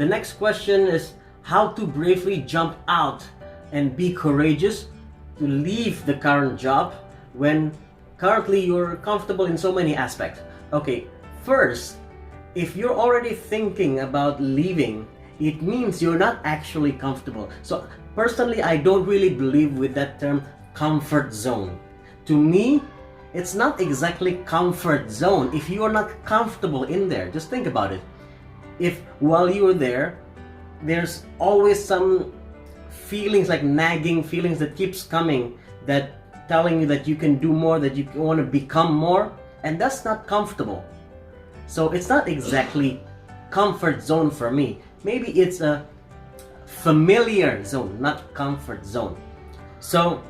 The next question is how to bravely jump out and be courageous to leave the current job when currently you're comfortable in so many aspects. Okay, first, if you're already thinking about leaving, it means you're not actually comfortable. So personally, I don't really believe with that term comfort zone. To me, it's not exactly comfort zone if you are not comfortable in there. Just think about it. If while you're there, there's always some feelings, like nagging feelings that keeps coming, that telling you that you can do more, that you want to become more, and that's not comfortable. So it's not exactly comfort zone for me. Maybe it's a familiar zone, not comfort zone. So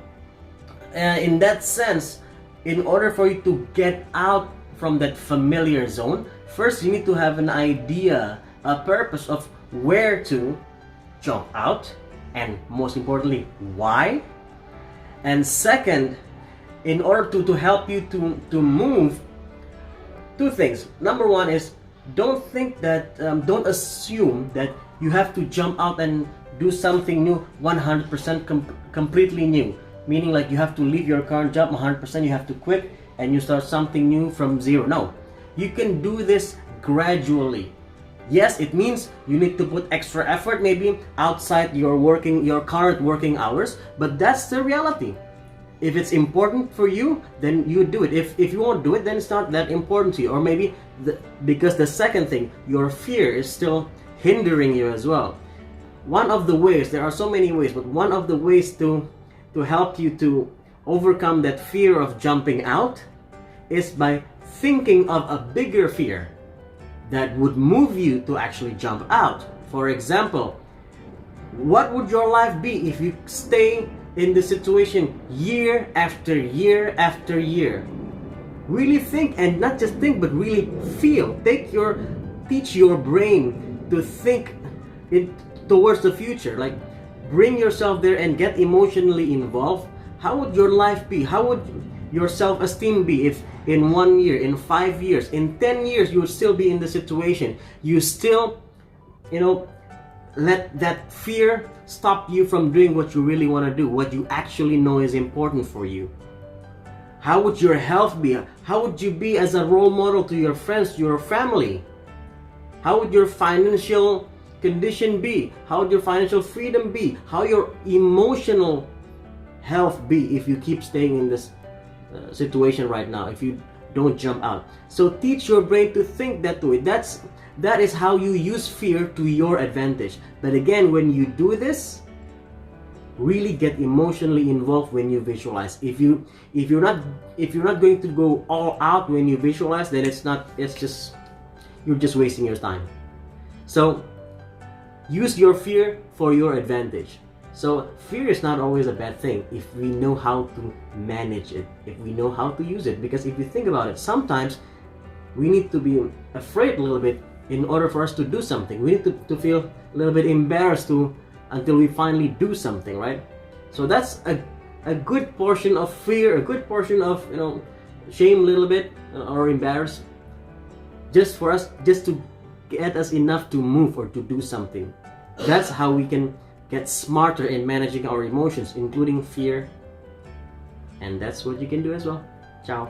in that sense, in order for you to get out from that familiar zone, first you need to have an idea, a purpose of where to jump out, and most importantly, why. And second, in order to help you to move, two things. Number one is don't think that, don't assume that you have to jump out and do something new 100% completely new. Meaning like you have to leave your current job 100%, you have to quit and you start something new from zero. No, you can do this gradually. Yes, it means you need to put extra effort maybe outside your current working hours, but that's the reality. If it's important for you, then you do it. If you won't do it, then it's not that important to you. Or maybe because the second thing, your fear is still hindering you as well. One of the ways, there are so many ways, but one of the ways to help you to overcome that fear of jumping out is by thinking of a bigger fear that would move you to actually jump out. For example, what would your life be if you stay in the situation year after year after year? Really think, and not just think, but really feel. Teach your brain to think towards the future. Like, bring yourself there and get emotionally involved. How would your life be? How would your self-esteem be if in 1 year, in 5 years, in 10 years you would still be in the situation? You still, let that fear stop you from doing what you really want to do, what you actually know is important for you. How would your health be? How would you be as a role model to your friends, to your family? How would your financial condition be? How would your financial freedom be? How your emotional health be if you keep staying in this situation right now, if you don't jump out? So teach your brain to think that way. That is how you use fear to your advantage. But again, when you do this, really get emotionally involved when you visualize. If you're not going to go all out when you visualize, then you're just wasting your time. So use your fear for your advantage. So fear is not always a bad thing if we know how to manage it, if we know how to use it. Because if you think about it, sometimes we need to be afraid a little bit in order for us to do something. We need to feel a little bit embarrassed until we finally do something, right? So that's a good portion of fear, a good portion of shame a little bit, or embarrassed, just to get us enough to move or to do something. That's how we can get smarter in managing our emotions, including fear. And that's what you can do as well. Ciao.